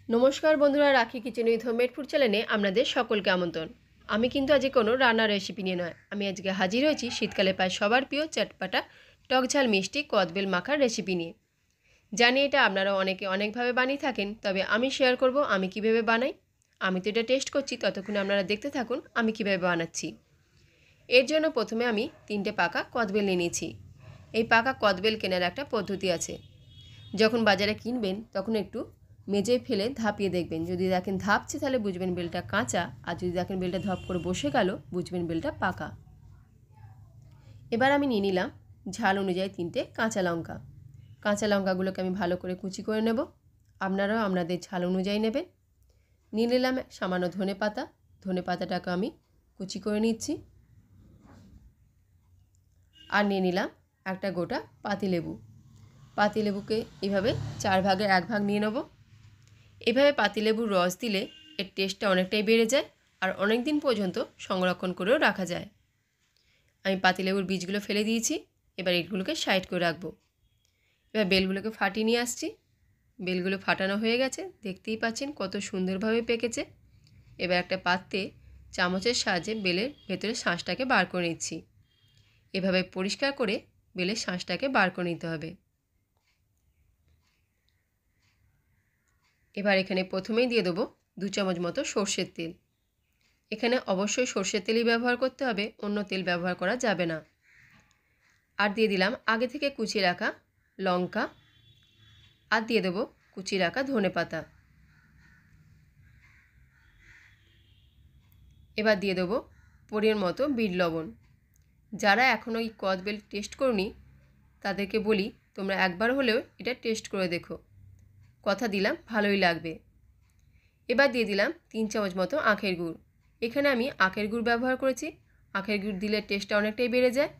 নমস্কার বন্ধুরা, রাখি কিচেন উইথ হোমমেড ফুড চ্যানেলে আপনাদের সকলকে আমন্ত্রণ। আমি কিন্তু আজ কোনো রান্নার রেসিপি নিয়ে নয়, আমি আজকে হাজির হয়েছি শীতকালে প্রায় সবার প্রিয় চটপাটা টকঝাল মিষ্টি কদবেল মাখার রেসিপি নিয়ে। জানি এটা আপনারা অনেকে অনেকভাবে বানিয়ে থাকেন, তবে আমি শেয়ার করব আমি কিভাবে বানাই। আমি তো এটা টেস্ট করছি, ততক্ষণে আপনারা দেখতে থাকুন আমি কিভাবে বানাচ্ছি। এর জন্য প্রথমে আমি 3টে পাকা কদবেল নিয়ে নিয়েছি। এই পাকা কদবেল কেনার একটা পদ্ধতি আছে। যখন বাজারে কিনবেন তখন একটু মেজে ফেলে ধাপিয়ে দেখবেন, যদি দেখেন ধাপছে তাহলে বুঝবেন বেলটা কাঁচা, আর যদি দেখেন বেলটা ধপ করে বসে গেল বুঝবেন বেলটা পাকা। এবার আমি নিয়ে নিলাম ঝাল অনুযায়ী 3টে কাঁচা লঙ্কা। কাঁচা লঙ্কাগুলোকে আমি ভালো করে কুচি করে নেব, আপনারাও আপনাদের ঝাল অনুযায়ী নেবেন। নিয়ে নিলাম সামান্য ধনে পাতা, ধনে পাতাটাকে আমি কুচি করে নিচ্ছি। আর নিয়ে নিলাম একটা গোটা পাতিলেবু। পাতিলেবুকে এইভাবে 4 ভাগের 1 ভাগ নিয়ে নেব। এভাবে পাতিলেবুর রস দিলে এর টেস্টটা অনেকটাই বেড়ে যায়, আর অনেক দিন পর্যন্ত সংরক্ষণ করেও রাখা যায়। আমি পাতিলেবুর বীজগুলো ফেলে দিয়েছি, এবার এগুলোকে সাইড করে রাখবো। এবার বেলগুলোকে ফাটিয়ে নিয়ে আসছি। বেলগুলো ফাটানো হয়ে গেছে, দেখতেই পাচ্ছেন কত সুন্দরভাবে পেকেছে। এবার একটা পাত্রে চামচের সাহায্যে বেলের ভেতরে শাঁসটাকে বার করে নিচ্ছি। এভাবে পরিষ্কার করে বেলের শাঁসটাকে বার করে নিতে হবে। এবার এখানে প্রথমেই দিয়ে দেবো 2 চামচ মতো সর্ষের তেল। এখানে অবশ্যই সর্ষের তেলই ব্যবহার করতে হবে, অন্য তেল ব্যবহার করা যাবে না। আর দিয়ে দিলাম আগে থেকে কুচিয়ে রাখা লঙ্কা, আর দিয়ে দেবো কুচিয়ে রাখা ধনে পাতা। এবার দিয়ে দেবো পরিমাণ মতো বিট লবণ। যারা এখনও এই কদবেল টেস্ট করনি তাদেরকে বলি তোমরা একবার হলেও এটা টেস্ট করে দেখো, কথা দিলাম ভালোই লাগবে। এবার দিয়ে দিলাম 3 চামচ মতো আখের গুড়। এখানে আমি আখের গুড় ব্যবহার করেছি, আখের গুড় দিলে টেস্টটা অনেকটাই বেড়ে যায়।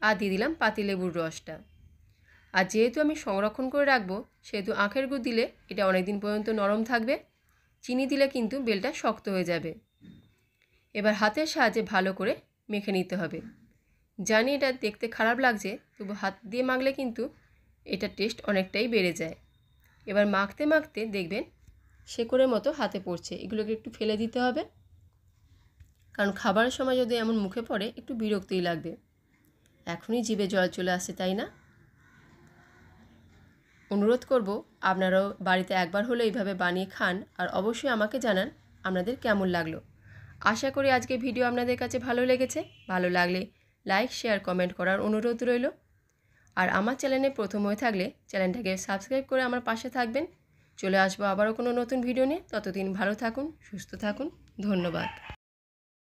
আর দিয়ে দিলাম পাতিলেবুর রসটা। আর যেহেতু আমি সংরক্ষণ করে রাখবো সেহেতু আখের গুড় দিলে এটা অনেক দিন পর্যন্ত নরম থাকবে। চিনি দিলে কিন্তু বেলটা শক্ত হয়ে যাবে। এবার হাতের সাহায্যে ভালো করে মেখে নিতে হবে। জানি এটা দেখতে খারাপ লাগছে, তবু হাত দিয়ে মাখলে কিন্তু এটা টেস্ট অনেকটাই বেড়ে যায়। এবার মাখতে মাখতে দেখবেন শেকড়ের মতো হাতে পড়ছে, এগুলোকে একটু ফেলে দিতে হবে, কারণ খাবারের সময় যদি এমন মুখে পড়ে একটু বিরক্তিই লাগবে। এখনই জিভে জল চলে আসছে, তাই না? অনুরোধ করব আপনারাও বাড়িতে একবার হলে এইভাবে বানিয়ে খান, আর অবশ্যই আমাকে জানান আপনাদের কেমন লাগলো। আশা করি আজকে ভিডিও আপনাদের কাছে ভালো লেগেছে। ভালো লাগলে লাইক শেয়ার কমেন্ট করার অনুরোধ রইল। আর আমার চ্যানেলে প্রথম হয়ে থাকলে চ্যানেলটাকে সাবস্ক্রাইব করে আমার পাশে থাকবেন। চলে আসবো আবারও কোনো নতুন ভিডিও নিয়ে। ততদিন ভালো থাকুন, সুস্থ থাকুন। ধন্যবাদ।